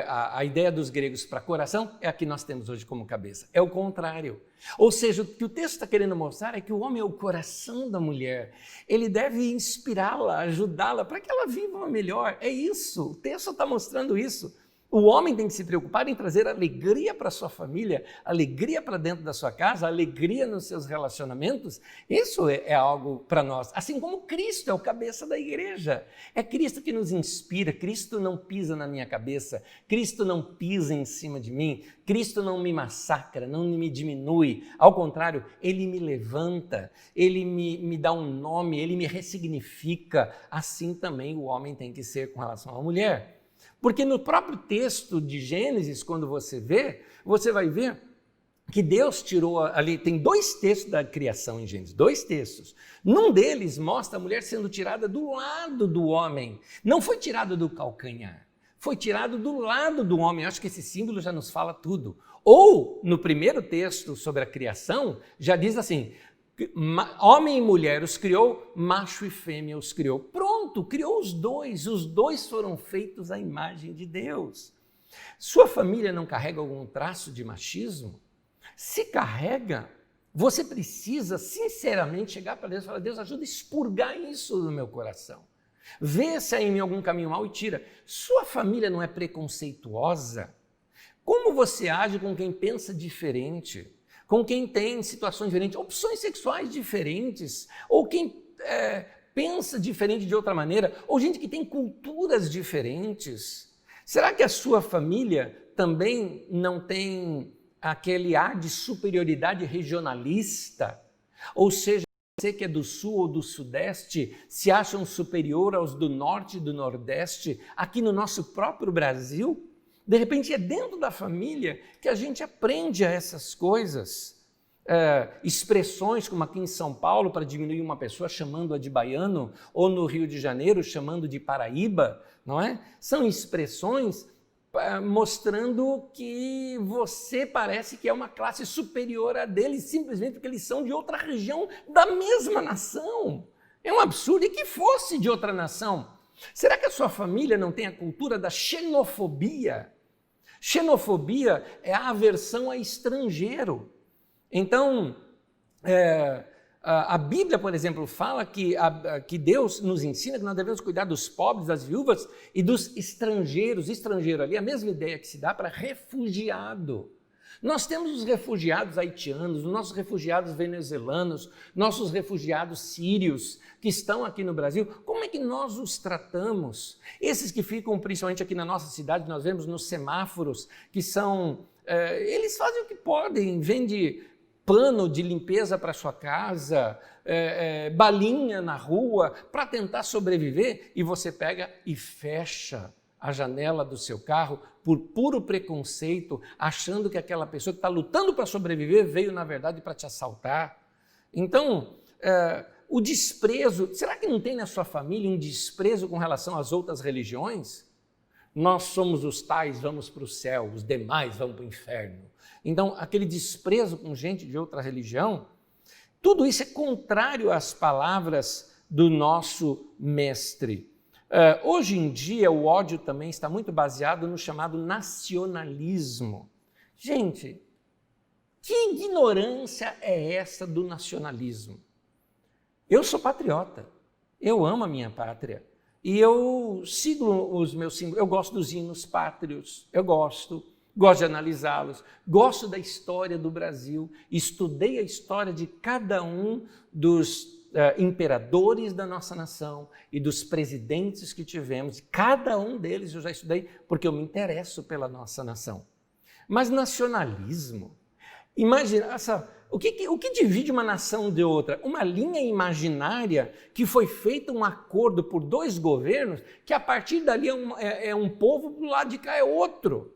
a ideia dos gregos para coração é a que nós temos hoje como cabeça. É o contrário. Ou seja, o que o texto está querendo mostrar é que o homem é o coração da mulher. Ele deve inspirá-la, ajudá-la para que ela viva melhor. É isso. O texto está mostrando isso. O homem tem que se preocupar em trazer alegria para a sua família, alegria para dentro da sua casa, alegria nos seus relacionamentos. Isso é algo para nós. Assim como Cristo é o cabeça da igreja. É Cristo que nos inspira. Cristo não pisa na minha cabeça. Cristo não pisa em cima de mim. Cristo não me massacra, não me diminui. Ao contrário, Ele me levanta, Ele me dá um nome, Ele me ressignifica. Assim também o homem tem que ser com relação à mulher. Porque no próprio texto de Gênesis, quando você vai ver que Deus tirou ali, tem 2 textos da criação em Gênesis, 2 textos. Num deles mostra a mulher sendo tirada do lado do homem. Não foi tirada do calcanhar, foi tirado do lado do homem. Eu acho que esse símbolo já nos fala tudo. Ou, no primeiro texto sobre a criação, já diz assim: homem e mulher os criou, macho e fêmea os criou. Pronto, criou os dois foram feitos à imagem de Deus. Sua família não carrega algum traço de machismo? Se carrega, você precisa sinceramente chegar para Deus e falar: Deus, ajuda a expurgar isso do meu coração. Vê se há em mim algum caminho mau e tira. Sua família não é preconceituosa? Como você age com quem pensa diferente? Com quem tem situações diferentes, opções sexuais diferentes, ou quem pensa diferente de outra maneira, ou gente que tem culturas diferentes. Será que a sua família também não tem aquele ar de superioridade regionalista? Ou seja, você que é do sul ou do sudeste se acham superior aos do norte e do nordeste aqui no nosso próprio Brasil? De repente é dentro da família que a gente aprende essas coisas. Expressões como aqui em São Paulo para diminuir uma pessoa chamando-a de baiano, ou no Rio de Janeiro chamando de Paraíba, não é? São expressões mostrando que você parece que é uma classe superior a deles, simplesmente porque eles são de outra região da mesma nação. É um absurdo, e que fosse de outra nação. Será que a sua família não tem a cultura da xenofobia? Xenofobia é a aversão a estrangeiro. Então, a Bíblia, por exemplo, fala que Deus nos ensina que nós devemos cuidar dos pobres, das viúvas e dos estrangeiros. Estrangeiro ali é a mesma ideia que se dá para refugiado. Nós temos os refugiados haitianos, os nossos refugiados venezuelanos, nossos refugiados sírios que estão aqui no Brasil. Como é que nós os tratamos? Esses que ficam principalmente aqui na nossa cidade, nós vemos nos semáforos, que são... eles fazem o que podem, vendem pano de limpeza para sua casa, balinha na rua, para tentar sobreviver, e você pega e fecha a janela do seu carro por puro preconceito, achando que aquela pessoa que está lutando para sobreviver veio, na verdade, para te assaltar. Então, o desprezo, será que não tem na sua família um desprezo com relação às outras religiões? Nós somos os tais, vamos para o céu, os demais vão para o inferno. Então, aquele desprezo com gente de outra religião, tudo isso é contrário às palavras do nosso mestre. Hoje em dia, o ódio também está muito baseado no chamado nacionalismo. Gente, que ignorância é essa do nacionalismo? Eu sou patriota, eu amo a minha pátria e eu sigo os meus símbolos, eu gosto dos hinos pátrios, eu gosto de analisá-los, gosto da história do Brasil, estudei a história de cada um dos imperadores da nossa nação e dos presidentes que tivemos, cada um deles eu já estudei porque eu me interesso pela nossa nação. Mas nacionalismo, imagina, o que divide uma nação de outra? Uma linha imaginária que foi feito um acordo por 2 governos que a partir dali é um povo, do lado de cá é outro.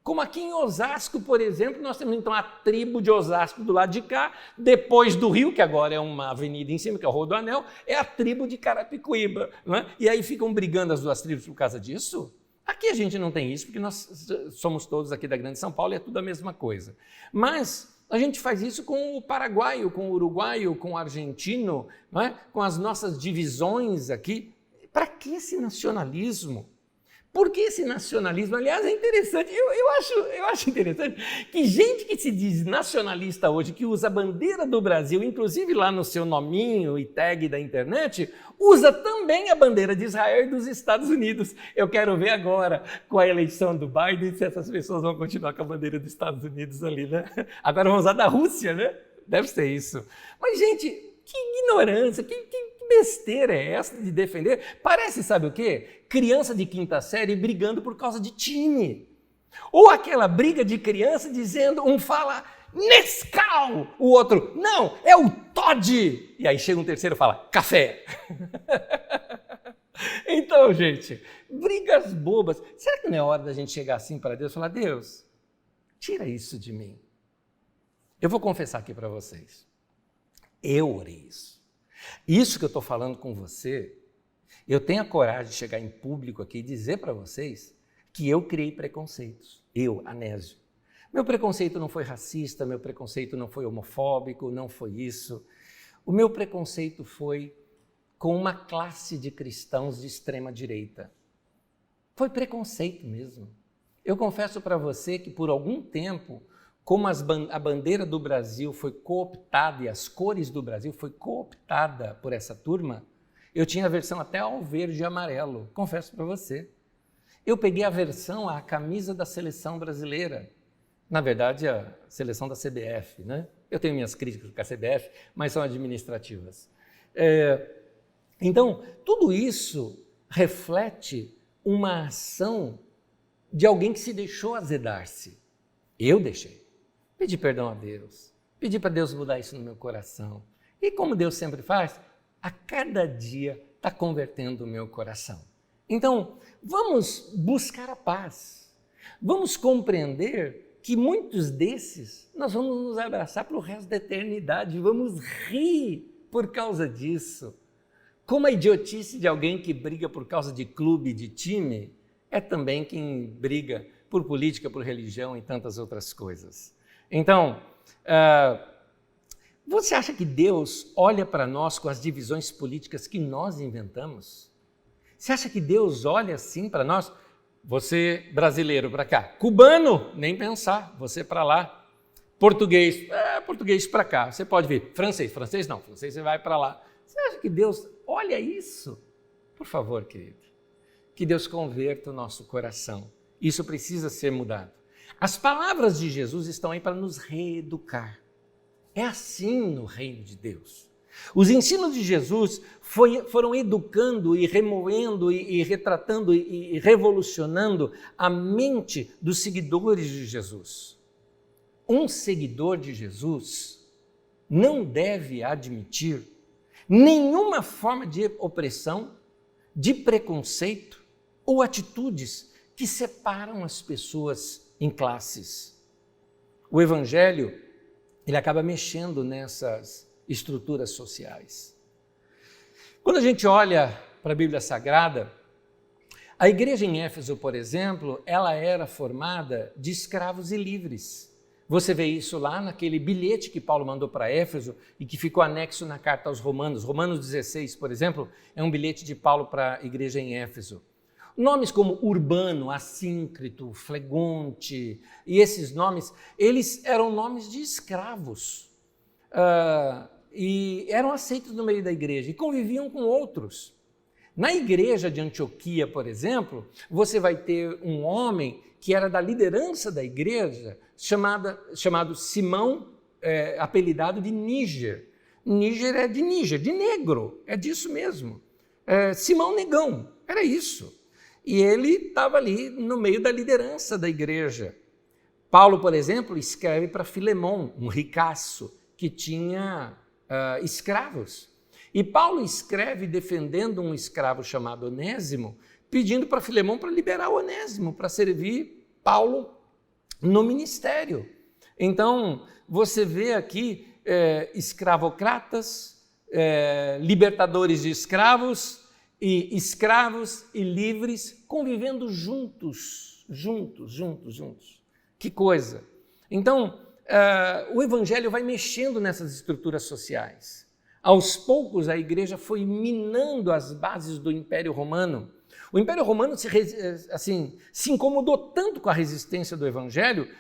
Como aqui em Osasco, por exemplo, nós temos então a tribo de Osasco do lado de cá, depois do rio, que agora é uma avenida em cima, que é o Rodoanel, é a tribo de Carapicuíba. Não é? E aí ficam brigando as 2 tribos por causa disso? Aqui a gente não tem isso, porque nós somos todos aqui da Grande São Paulo e é tudo a mesma coisa. Mas a gente faz isso com o paraguaio, com o uruguaio, com o argentino, não é? Com as nossas divisões aqui. Para que esse nacionalismo? Por que esse nacionalismo? Aliás, é interessante, eu acho interessante que gente que se diz nacionalista hoje, que usa a bandeira do Brasil, inclusive lá no seu nominho e tag da internet, usa também a bandeira de Israel e dos Estados Unidos. Eu quero ver agora, com a eleição do Biden, se essas pessoas vão continuar com a bandeira dos Estados Unidos ali, né? Agora vão usar da Rússia, né? Deve ser isso. Mas, gente, que ignorância, que besteira é essa de defender? Parece, sabe o quê? Criança de quinta série brigando por causa de time. Ou aquela briga de criança dizendo, um fala Nescau, o outro, não, é o Toddy. E aí chega um terceiro e fala, café. Então, gente, brigas bobas. Será que não é hora da gente chegar assim para Deus e falar, Deus, tira isso de mim? Eu vou confessar aqui para vocês. Eu orei isso. Isso que eu estou falando com você, eu tenho a coragem de chegar em público aqui e dizer para vocês que eu criei preconceitos. Eu, Anésio. Meu preconceito não foi racista, meu preconceito não foi homofóbico, não foi isso. O meu preconceito foi com uma classe de cristãos de extrema direita. Foi preconceito mesmo. Eu confesso para você que por algum tempo, como a bandeira do Brasil foi cooptada e as cores do Brasil foi cooptada por essa turma, eu tinha aversão até ao verde e amarelo, confesso para você. Eu peguei aversão à camisa da seleção brasileira, na verdade a seleção da CBF, né? Eu tenho minhas críticas com a CBF, mas são administrativas. Então, tudo isso reflete uma ação de alguém que se deixou azedar-se. Eu deixei. Pedi perdão a Deus, pedi para Deus mudar isso no meu coração. E como Deus sempre faz, a cada dia está convertendo o meu coração. Então, vamos buscar a paz. Vamos compreender que muitos desses nós vamos nos abraçar para o resto da eternidade. Vamos rir por causa disso. Como a idiotice de alguém que briga por causa de clube, de time, é também quem briga por política, por religião e tantas outras coisas. Então, você acha que Deus olha para nós com as divisões políticas que nós inventamos? Você acha que Deus olha assim para nós? Você brasileiro para cá, cubano, nem pensar, você para lá. Português, português para cá, você pode vir. Francês não, francês você vai para lá. Você acha que Deus olha isso? Por favor, querido, que Deus converta o nosso coração. Isso precisa ser mudado. As palavras de Jesus estão aí para nos reeducar. É assim no reino de Deus. Os ensinos de Jesus foram educando e remoendo e retratando e revolucionando a mente dos seguidores de Jesus. Um seguidor de Jesus não deve admitir nenhuma forma de opressão, de preconceito ou atitudes que separam as pessoas em classes. O Evangelho, ele acaba mexendo nessas estruturas sociais. Quando a gente olha para a Bíblia Sagrada, a igreja em Éfeso, por exemplo, ela era formada de escravos e livres. Você vê isso lá naquele bilhete que Paulo mandou para Éfeso e que ficou anexo na carta aos Romanos. Romanos 16, por exemplo, é um bilhete de Paulo para a igreja em Éfeso. Nomes como Urbano, Assíncrito, Flegonte e esses nomes, eles eram nomes de escravos e eram aceitos no meio da igreja e conviviam com outros. Na igreja de Antioquia, por exemplo, você vai ter um homem que era da liderança da igreja, chamado Simão, apelidado de Níger. Níger é de Níger, de negro, é disso mesmo. Simão Negão, era isso. E ele estava ali no meio da liderança da igreja. Paulo, por exemplo, escreve para Filemão, um ricaço que tinha escravos. E Paulo escreve defendendo um escravo chamado Onésimo, pedindo para Filemão para liberar o Onésimo, para servir Paulo no ministério. Então, você vê aqui escravocratas, libertadores de escravos e livres convivendo juntos. Que coisa! Então, o Evangelho vai mexendo nessas estruturas sociais. Aos poucos, a igreja foi minando as bases do Império Romano. O Império Romano se incomodou tanto com a resistência do Evangelho,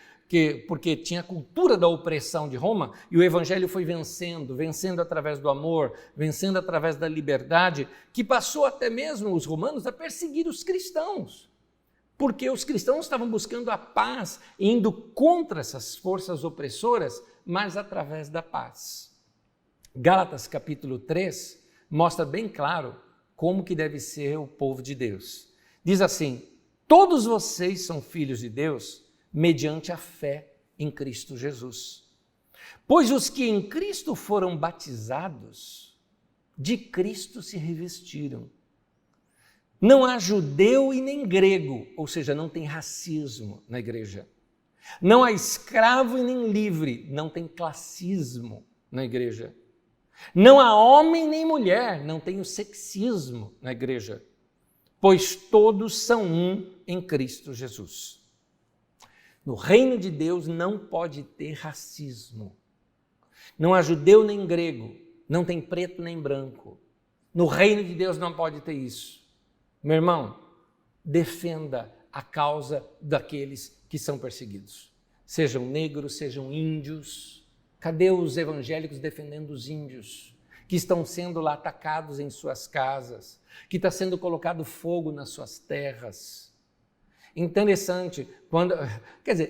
porque tinha a cultura da opressão de Roma, e o Evangelho foi vencendo através do amor, vencendo através da liberdade, que passou até mesmo os romanos a perseguir os cristãos, porque os cristãos estavam buscando a paz, indo contra essas forças opressoras, mas através da paz. Gálatas capítulo 3 mostra bem claro como que deve ser o povo de Deus. Diz assim: todos vocês são filhos de Deus mediante a fé em Cristo Jesus. Pois os que em Cristo foram batizados, de Cristo se revestiram. Não há judeu e nem grego, ou seja, não tem racismo na igreja. Não há escravo e nem livre, não tem classismo na igreja. Não há homem nem mulher, não tem o sexismo na igreja, pois todos são um em Cristo Jesus. No reino de Deus não pode ter racismo. Não há judeu nem grego, não tem preto nem branco. No reino de Deus não pode ter isso. Meu irmão, defenda a causa daqueles que são perseguidos. Sejam negros, sejam índios. Cadê os evangélicos defendendo os índios, que estão sendo lá atacados em suas casas, que está sendo colocado fogo nas suas terras? Interessante,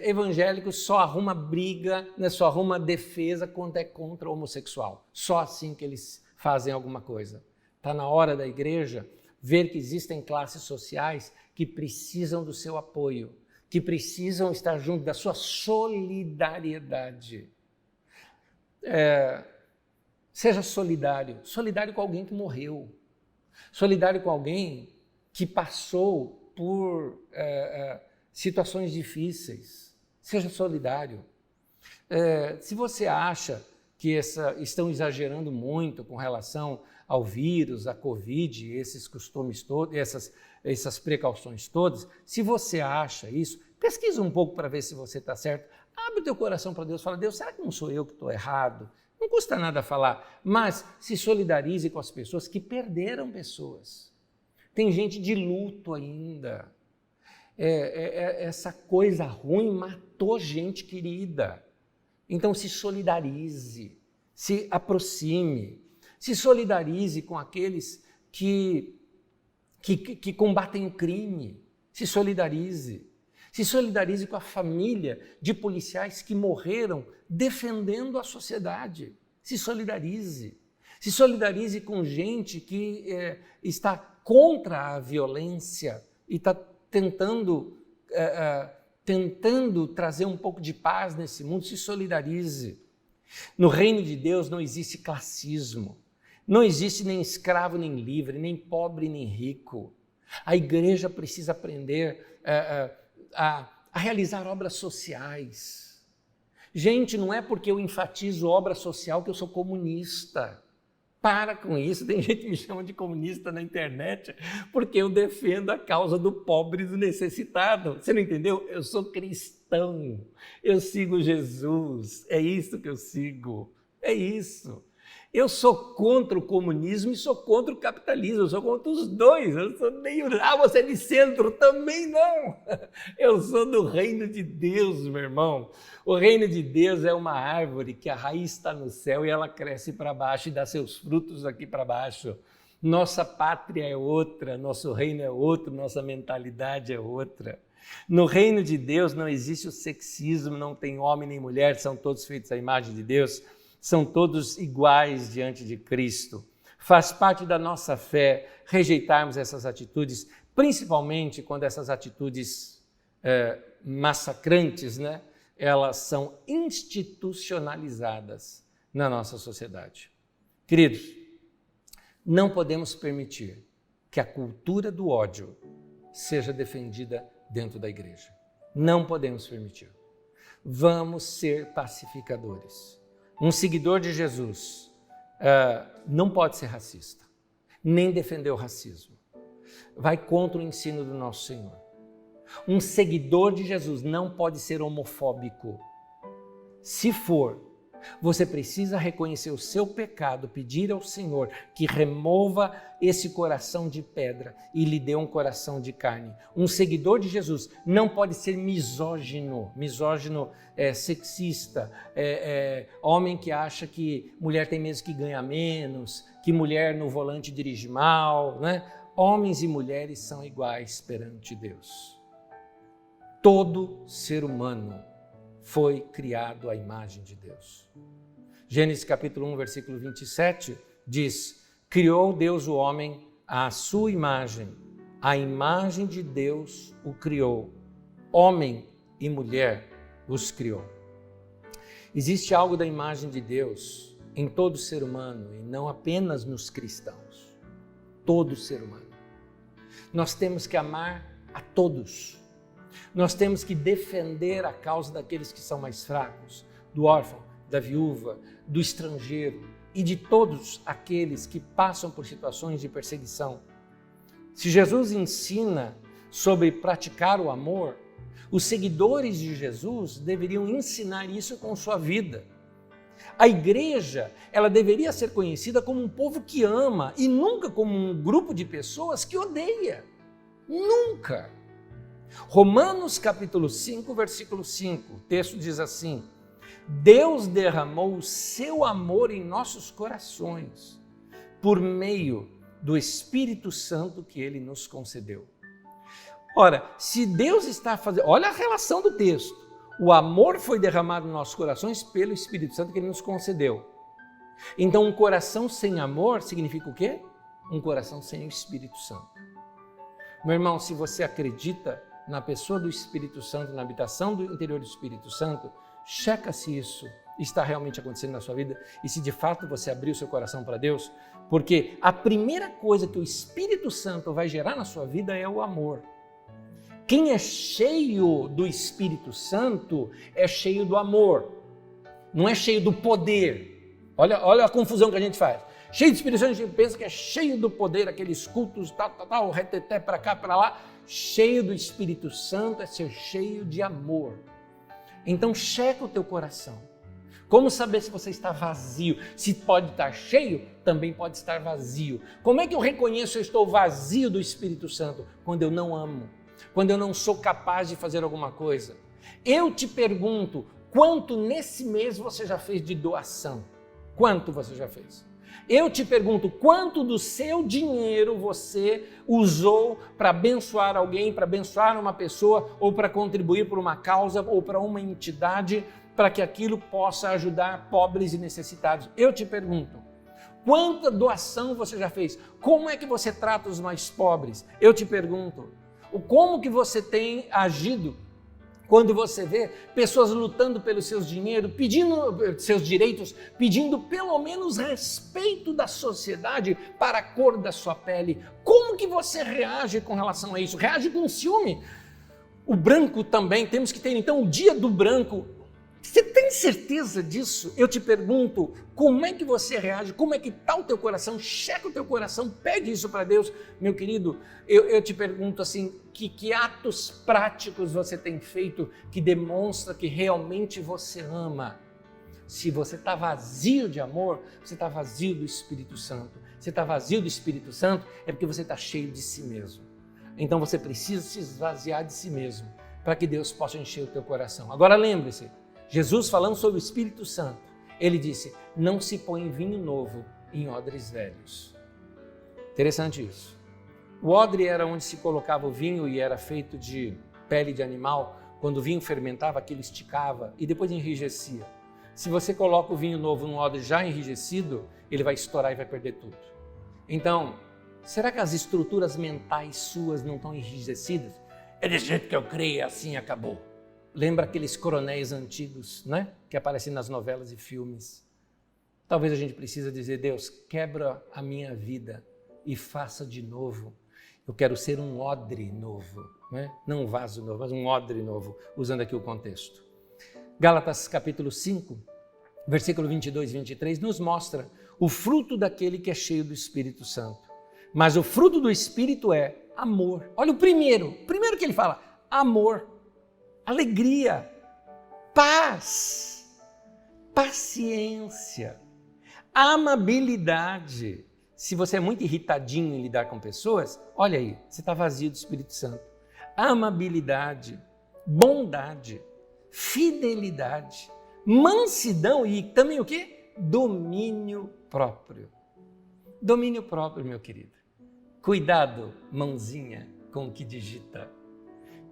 evangélico só arruma briga, né, só arruma defesa quando é contra o homossexual. Só assim que eles fazem alguma coisa. Está na hora da igreja ver que existem classes sociais que precisam do seu apoio, que precisam estar junto da sua solidariedade. Seja solidário com alguém que morreu, solidário com alguém que passou por situações difíceis. Seja solidário. Se você acha que estão exagerando muito com relação ao vírus, à Covid, esses costumes todos, essas precauções todas, se você acha isso, pesquisa um pouco para ver se você está certo. Abre o teu coração para Deus, fala: Deus, será que não sou eu que estou errado? Não custa nada falar, mas se solidarize com as pessoas que perderam pessoas. Tem gente de luto ainda. Essa coisa ruim matou gente querida. Então se solidarize, se aproxime, se solidarize com aqueles que combatem o crime. Se solidarize com a família de policiais que morreram defendendo a sociedade. Se solidarize com gente que está contra a violência e está tentando trazer um pouco de paz nesse mundo. Se solidarize. No reino de Deus não existe classismo, não existe nem escravo nem livre, nem pobre nem rico. A igreja precisa aprender a realizar obras sociais. Gente, não é porque eu enfatizo obra social que eu sou comunista. Para com isso. Tem gente que me chama de comunista na internet porque eu defendo a causa do pobre e do necessitado. Você não entendeu? Eu sou cristão, eu sigo Jesus, é isso que eu sigo, é isso. Eu sou contra o comunismo e sou contra o capitalismo, eu sou contra os dois. Eu sou meio... você é de centro? Também não. Eu sou do reino de Deus, meu irmão. O reino de Deus é uma árvore que a raiz está no céu e ela cresce para baixo e dá seus frutos aqui para baixo. Nossa pátria é outra, nosso reino é outro, nossa mentalidade é outra. No reino de Deus não existe o sexismo, não tem homem nem mulher, são todos feitos à imagem de Deus. São todos iguais diante de Cristo. Faz parte da nossa fé rejeitarmos essas atitudes, principalmente quando essas atitudes massacrantes, né, elas são institucionalizadas na nossa sociedade. Queridos, não podemos permitir que a cultura do ódio seja defendida dentro da igreja. Não podemos permitir. Vamos ser pacificadores. Um seguidor de Jesus não pode ser racista, nem defender o racismo. Vai contra o ensino do nosso Senhor. Um seguidor de Jesus não pode ser homofóbico. Se for, Você precisa reconhecer o seu pecado, pedir ao Senhor que remova esse coração de pedra e lhe dê um coração de carne. Um seguidor de Jesus não pode ser misógino sexista, homem que acha que mulher tem mesmo que ganhar menos, que mulher no volante dirige mal, né? Homens e mulheres são iguais perante Deus. Todo ser humano foi criado à imagem de Deus. Gênesis capítulo 1, versículo 27 diz: criou Deus o homem à sua imagem, a imagem de Deus o criou, homem e mulher os criou. Existe algo da imagem de Deus em todo ser humano e não apenas nos cristãos. Todo ser humano. Nós temos que amar a todos. Nós temos que defender a causa daqueles que são mais fracos, do órfão, da viúva, do estrangeiro e de todos aqueles que passam por situações de perseguição. Se Jesus ensina sobre praticar o amor, os seguidores de Jesus deveriam ensinar isso com sua vida. A igreja, ela deveria ser conhecida como um povo que ama e nunca como um grupo de pessoas que odeia. Nunca! Romanos capítulo 5, versículo 5, o texto diz assim: Deus derramou o seu amor em nossos corações por meio do Espírito Santo que Ele nos concedeu. Ora, se Deus está fazendo... Olha a relação do texto. O amor foi derramado em nossos corações pelo Espírito Santo que Ele nos concedeu. Então, um coração sem amor significa o quê? Um coração sem o Espírito Santo. Meu irmão, se você acredita na pessoa do Espírito Santo, na habitação do interior do Espírito Santo, checa se isso está realmente acontecendo na sua vida e se de fato você abriu seu coração para Deus, porque a primeira coisa que o Espírito Santo vai gerar na sua vida é o amor. Quem é cheio do Espírito Santo é cheio do amor, não é cheio do poder. Olha a confusão que a gente faz. Cheio do Espírito Santo, a gente pensa que é cheio do poder, aqueles cultos, tal, reteté para cá, para lá. Cheio do Espírito Santo é ser cheio de amor. Então checa o teu coração. Como saber se você está vazio? Se pode estar cheio, também pode estar vazio. Como é que eu reconheço se eu estou vazio do Espírito Santo? Quando eu não amo, quando eu não sou capaz de fazer alguma coisa. Eu te pergunto, quanto nesse mês você já fez de doação? Quanto você já fez? Eu te pergunto, quanto do seu dinheiro você usou para abençoar alguém, para abençoar uma pessoa, ou para contribuir por uma causa, ou para uma entidade, para que aquilo possa ajudar pobres e necessitados? Eu te pergunto, quanta doação você já fez? Como é que você trata os mais pobres? Eu te pergunto, como que você tem agido quando você vê pessoas lutando pelos seus dinheiros, pedindo seus direitos, pedindo pelo menos respeito da sociedade para a cor da sua pele? Como que você reage com relação a isso? Reage com ciúme? O branco também, temos que ter então o dia do branco. Você tem certeza disso? Eu te pergunto, como é que você reage? Como é que está o teu coração? Checa o teu coração, pede isso para Deus. Meu querido, eu te pergunto assim, que atos práticos você tem feito que demonstra que realmente você ama? Se você está vazio de amor, você está vazio do Espírito Santo. Se está vazio do Espírito Santo, é porque você está cheio de si mesmo. Então você precisa se esvaziar de si mesmo, para que Deus possa encher o teu coração. Agora lembre-se, Jesus falando sobre o Espírito Santo, ele disse, não se põe vinho novo em odres velhos. Interessante isso. O odre era onde se colocava o vinho e era feito de pele de animal. Quando o vinho fermentava, aquilo esticava e depois enrijecia. Se você coloca o vinho novo num odre já enrijecido, ele vai estourar e vai perder tudo. Então, será que as estruturas mentais suas não estão enrijecidas? É desse jeito que eu creio, assim acabou. Lembra aqueles coronéis antigos, né? Que aparecem nas novelas e filmes. Talvez a gente precise dizer, Deus, quebra a minha vida e faça de novo. Eu quero ser um odre novo, né? Não um vaso novo, mas um odre novo, usando aqui o contexto. Gálatas capítulo 5, versículo 22 e 23, nos mostra o fruto daquele que é cheio do Espírito Santo. Mas o fruto do Espírito é amor. Olha o primeiro que ele fala, amor. Alegria, paz, paciência, amabilidade. Se você é muito irritadinho em lidar com pessoas, olha aí, você está vazio do Espírito Santo. Amabilidade, bondade, fidelidade, mansidão e também o quê? Domínio próprio. Domínio próprio, meu querido. Cuidado, mãozinha, com o que digita.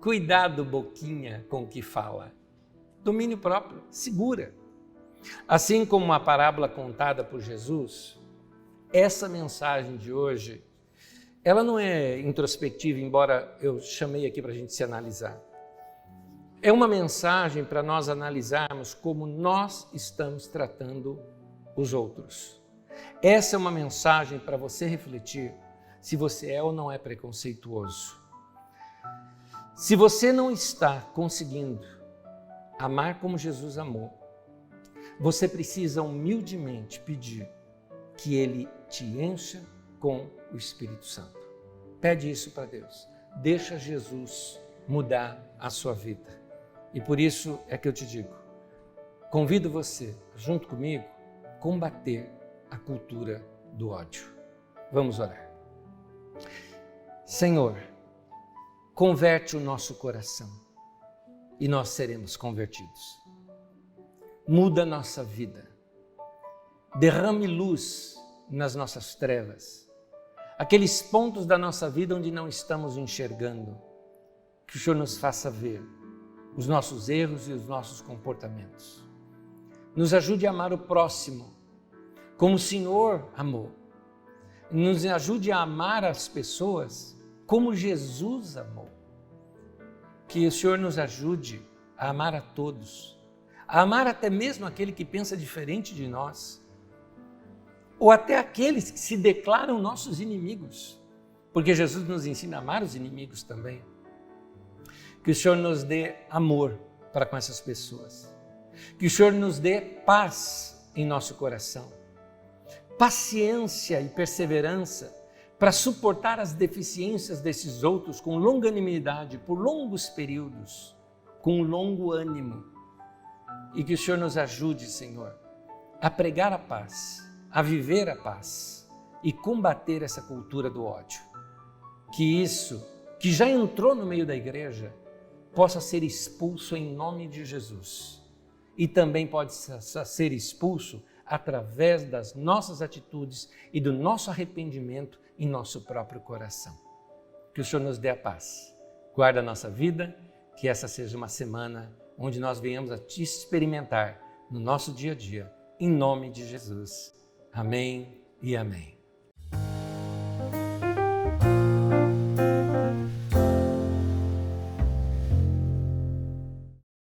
Cuidado, boquinha, com o que fala. Domínio próprio, segura. Assim como uma parábola contada por Jesus, essa mensagem de hoje, ela não é introspectiva, embora eu chamei aqui para a gente se analisar. É uma mensagem para nós analisarmos como nós estamos tratando os outros. Essa é uma mensagem para você refletir se você é ou não é preconceituoso. Se você não está conseguindo amar como Jesus amou, você precisa humildemente pedir que Ele te encha com o Espírito Santo. Pede isso para Deus. Deixa Jesus mudar a sua vida. E por isso é que eu te digo, convido você, junto comigo, combater a cultura do ódio. Vamos orar. Senhor, converte o nosso coração e nós seremos convertidos. Muda a nossa vida. Derrame luz nas nossas trevas. Aqueles pontos da nossa vida onde não estamos enxergando. Que o Senhor nos faça ver os nossos erros e os nossos comportamentos. Nos ajude a amar o próximo como o Senhor amou. Nos ajude a amar as pessoas como Jesus amou. Que o Senhor nos ajude a amar a todos, a amar até mesmo aquele que pensa diferente de nós, ou até aqueles que se declaram nossos inimigos, porque Jesus nos ensina a amar os inimigos também. Que o Senhor nos dê amor para com essas pessoas, que o Senhor nos dê paz em nosso coração, paciência e perseverança para suportar as deficiências desses outros com longanimidade, por longos períodos, com longo ânimo. E que o Senhor nos ajude, Senhor, a pregar a paz, a viver a paz e combater essa cultura do ódio. Que isso, que já entrou no meio da igreja, possa ser expulso em nome de Jesus. E também pode ser expulso através das nossas atitudes e do nosso arrependimento em nosso próprio coração. Que o Senhor nos dê a paz. Guarda a nossa vida, que essa seja uma semana onde nós venhamos a te experimentar no nosso dia a dia, em nome de Jesus. Amém e amém.